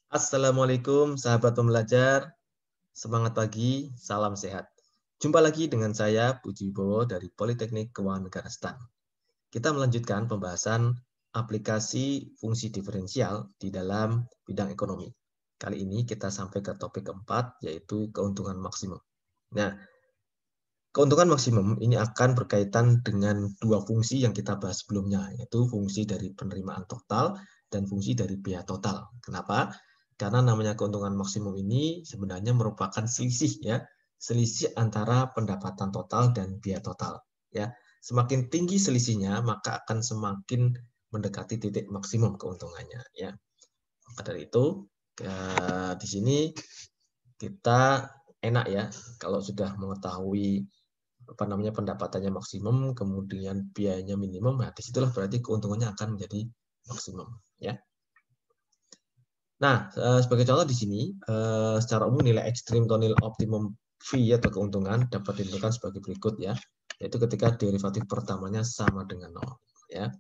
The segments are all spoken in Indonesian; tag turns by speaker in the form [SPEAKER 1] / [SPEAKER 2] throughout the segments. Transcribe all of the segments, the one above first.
[SPEAKER 1] Assalamualaikum sahabat pembelajar, semangat pagi, salam sehat. Jumpa lagi dengan saya Puji Wibowo dari Politeknik Keuangan Negara STAN. Kita melanjutkan pembahasan aplikasi fungsi diferensial di dalam bidang ekonomi. Kali ini kita sampai ke topik keempat, yaitu keuntungan maksimum. Nah, keuntungan maksimum ini akan berkaitan dengan dua fungsi yang kita bahas sebelumnya, yaitu fungsi dari penerimaan total dan fungsi dari biaya total. Kenapa? Karena namanya keuntungan maksimum ini sebenarnya merupakan selisih ya, selisih antara pendapatan total dan biaya total ya. Semakin tinggi selisihnya, maka akan semakin mendekati titik maksimum keuntungannya ya. Maka dari itu di sini kita enak ya kalau sudah mengetahui pendapatannya maksimum, kemudian biayanya minimum, nah disitulah berarti keuntungannya akan menjadi maksimum ya. Nah, sebagai contoh di sini, secara umum nilai ekstrim atau nilai optimum fee atau keuntungan dapat ditentukan sebagai berikut ya, yaitu ketika derivatif pertamanya sama dengan 0 ya.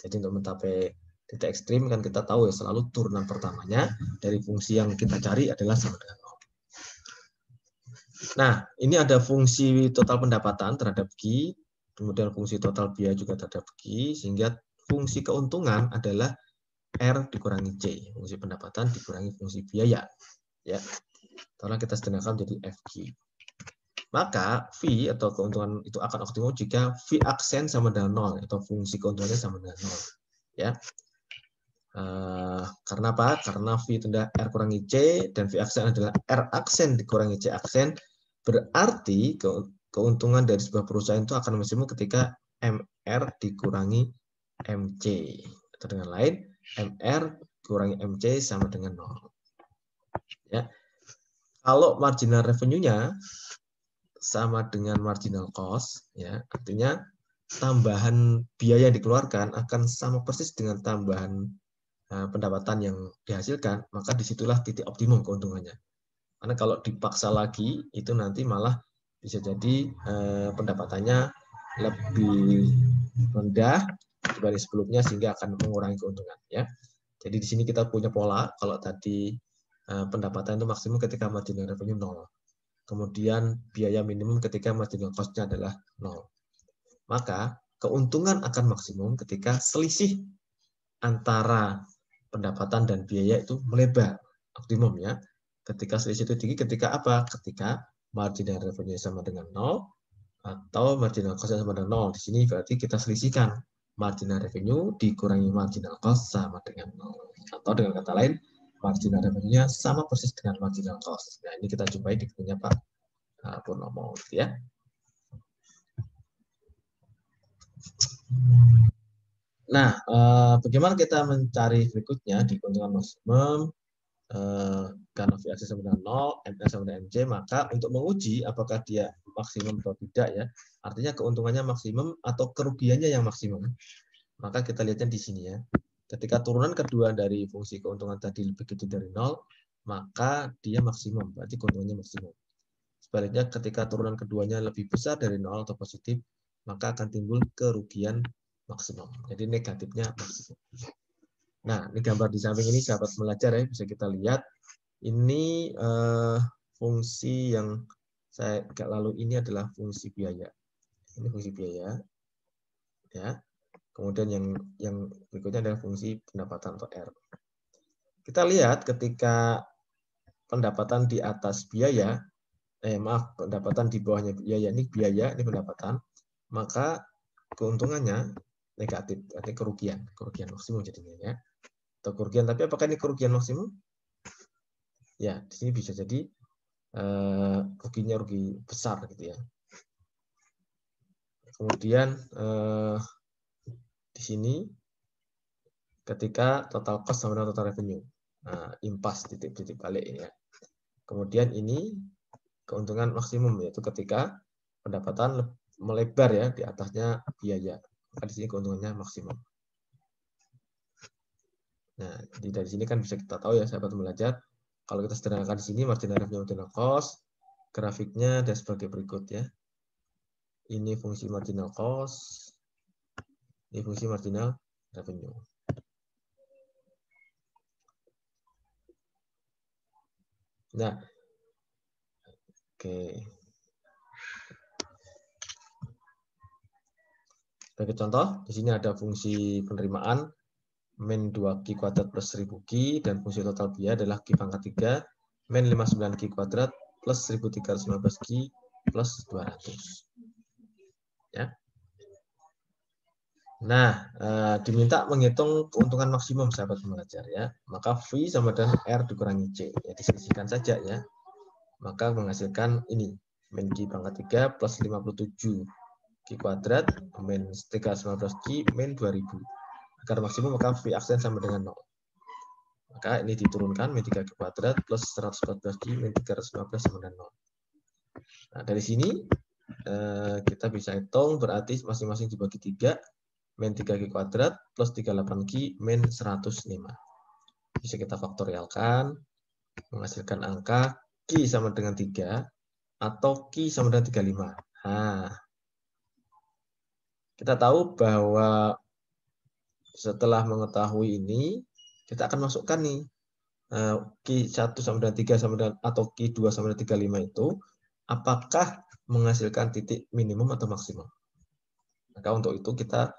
[SPEAKER 1] Jadi untuk mencapai titik ekstrim kan kita tahu ya selalu turunan pertamanya dari fungsi yang kita cari adalah sama dengan 0. Nah, ini ada fungsi total pendapatan terhadap Q, kemudian fungsi total biaya juga terhadap Q, sehingga fungsi keuntungan adalah R dikurangi C, fungsi pendapatan dikurangi fungsi biaya. Ya, karena kita sederhanakan menjadi FQ. Maka V atau keuntungan itu akan optimum jika V aksen sama dengan 0, atau fungsi keuntungannya sama dengan 0. Ya. Karena apa? Karena V itu adalah R kurangi C, dan V aksen adalah R aksen dikurangi C aksen, berarti keuntungan dari sebuah perusahaan itu akan maksimum ketika MR dikurangi MC. Atau dengan lain, MR kurangi MC sama dengan 0. Ya. Kalau marginal revenue-nya sama dengan marginal cost, ya, artinya tambahan biaya yang dikeluarkan akan sama persis dengan tambahan pendapatan yang dihasilkan, maka disitulah titik optimum keuntungannya. Karena kalau dipaksa lagi, itu nanti malah bisa jadi pendapatannya lebih rendah dibanding sebelumnya, sehingga akan mengurangi keuntungan. Ya. Jadi di sini kita punya pola, kalau tadi pendapatan itu maksimum ketika marginal revenue 0. Kemudian biaya minimum ketika marginal cost-nya adalah 0. Maka keuntungan akan maksimum ketika selisih antara pendapatan dan biaya itu melebar, optimum ya. Ketika selisih itu tinggi, ketika apa? Ketika marginal revenue sama dengan 0 atau marginal cost sama dengan 0. Di sini berarti kita selisihkan marginal revenue dikurangi marginal cost sama dengan 0. Atau dengan kata lain, marginal revenue-nya sama persis dengan marginal cost. Nah, ini kita jumpai di bukunya Pak Purnomo, gitu ya. Nah, bagaimana kita mencari berikutnya di keuntungan maksimum? Karena V akses sama dengan 0, MR sama dengan MC, maka untuk menguji apakah dia maksimum atau tidak ya, artinya keuntungannya maksimum atau kerugiannya yang maksimum, maka kita lihatnya di sini ya. Ketika turunan kedua dari fungsi keuntungan tadi lebih kecil dari 0, maka dia maksimum, berarti keuntungannya maksimum. Sebaliknya ketika turunan keduanya lebih besar dari 0 atau positif, maka akan timbul kerugian maksimum. Jadi negatifnya maksimum. Nah, ini gambar di samping ini sahabat belajar ya, bisa kita lihat. Ini fungsi yang saya agak lalu ini adalah fungsi biaya. Ini fungsi biaya, ya. Kemudian yang berikutnya adalah fungsi pendapatan atau R. Kita lihat ketika pendapatan di atas biaya, pendapatan di bawahnya biaya, ini pendapatan, maka keuntungannya negatif, artinya kerugian maksimum jadinya ya. Atau kerugian, tapi apakah ini kerugian maksimum? Ya, di sini bisa jadi ruginya rugi besar gitu ya. Kemudian di sini ketika total cost sama dengan total revenue, nah, impas titik balik ya. Kemudian ini keuntungan maksimum, yaitu ketika pendapatan melebar ya di atasnya biaya, maka di sini keuntungannya maksimum. Nah, dari sini kan bisa kita tahu ya sahabat belajar, kalau kita sederhanakan di sini marginal revenue marginal cost, grafiknya ada sebagai berikut ya. Ini fungsi marginal cost, ini fungsi marginal revenue. Nah, oke. Sebagai contoh, di sini ada fungsi penerimaan min 2Q kuadrat plus 1000Q dan fungsi total biaya adalah Q pangkat 3 min 59Q kuadrat plus 1315Q plus 200. Ya. Nah, diminta menghitung keuntungan maksimum sahabat pembelajar ya. Maka V sama dengan R dikurangi C. Ya, disisihkan saja ya. Maka menghasilkan ini min Q pangkat 3 plus 57 Q kuadrat min 319 Q min 2000. Agar maksimum maka V aksen sama dengan 0. Maka ini diturunkan min 3Q kuadrat plus 114 Q min 315 sama dengan 0. Nah, dari sini kita bisa hitung berarti masing-masing dibagi 3 min 3Q kuadrat plus 38Q min 105. Bisa kita faktorialkan menghasilkan angka Q sama dengan 3 atau Q sama dengan 35. Nah, kita tahu bahwa setelah mengetahui ini, kita akan masukkan nih Q1 sama dengan 3 sama dengan, atau Q2 sama dengan 35 itu, apakah menghasilkan titik minimum atau maksimum. Maka untuk itu kita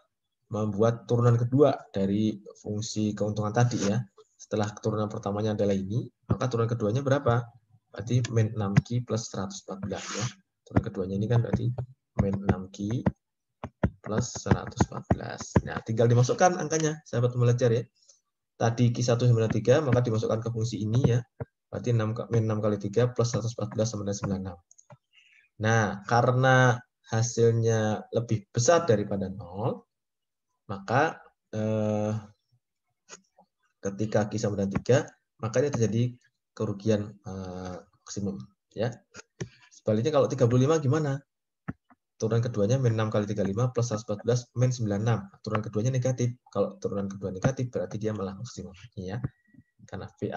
[SPEAKER 1] membuat turunan kedua dari fungsi keuntungan tadi ya. Setelah turunan pertamanya adalah ini, maka turunan keduanya berapa? Berarti min 6Q plus 114 ya. Turunan keduanya ini kan berarti min 6Q plus 114. Nah, tinggal dimasukkan angkanya, sahabat pembelajar ya. Tadi Q1 sama dengan 3, maka dimasukkan ke fungsi ini ya. Berarti min 6 kali 3 plus 114 sama dengan 96. Nah, karena hasilnya lebih besar daripada 0, maka ketika Q sama dengan 3, makanya terjadi kerugian maksimum. Ya. Sebaliknya kalau 35 gimana? Turunan keduanya min 6 kali 35 plus 114 min 96. Turunan keduanya negatif. Kalau turunan kedua negatif berarti dia malah maksimum. Ya. Karena V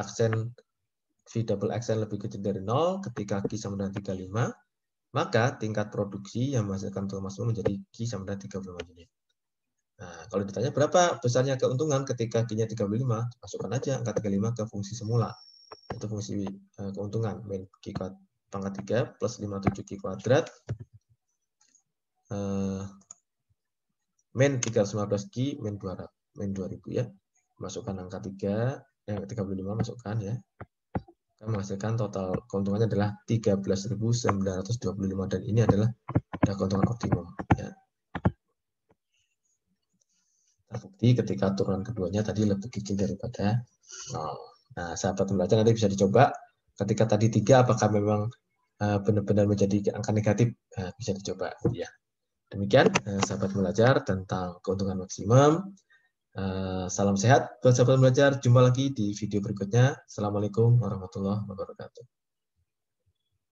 [SPEAKER 1] double aksen lebih kecil dari 0 ketika Q sama dengan 35, maka tingkat produksi yang menghasilkan keuntungan maksimum menjadi Q sama dengan 35 unit. Nah, kalau ditanya berapa besarnya keuntungan ketika Q-nya 35, masukkan aja angka 35 ke fungsi semula. Itu fungsi keuntungan min Q pangkat 3 plus 57Q kuadrat min 315Q min 2000 ya. Masukkan angka 35 masukkan ya. Akan menghasilkan total keuntungannya adalah 13.925 dan ini adalah keuntungan optimum ya. Terbukti ketika turunan keduanya tadi lebih kecil daripada 0. Nah, sahabat pembelajar nanti bisa dicoba ketika tadi 3 apakah memang benar-benar menjadi angka negatif, bisa dicoba ya. Demikian sahabat pembelajar tentang keuntungan maksimum. Salam sehat buat sahabat pembelajar. Jumpa lagi di video berikutnya. Assalamualaikum warahmatullahi wabarakatuh.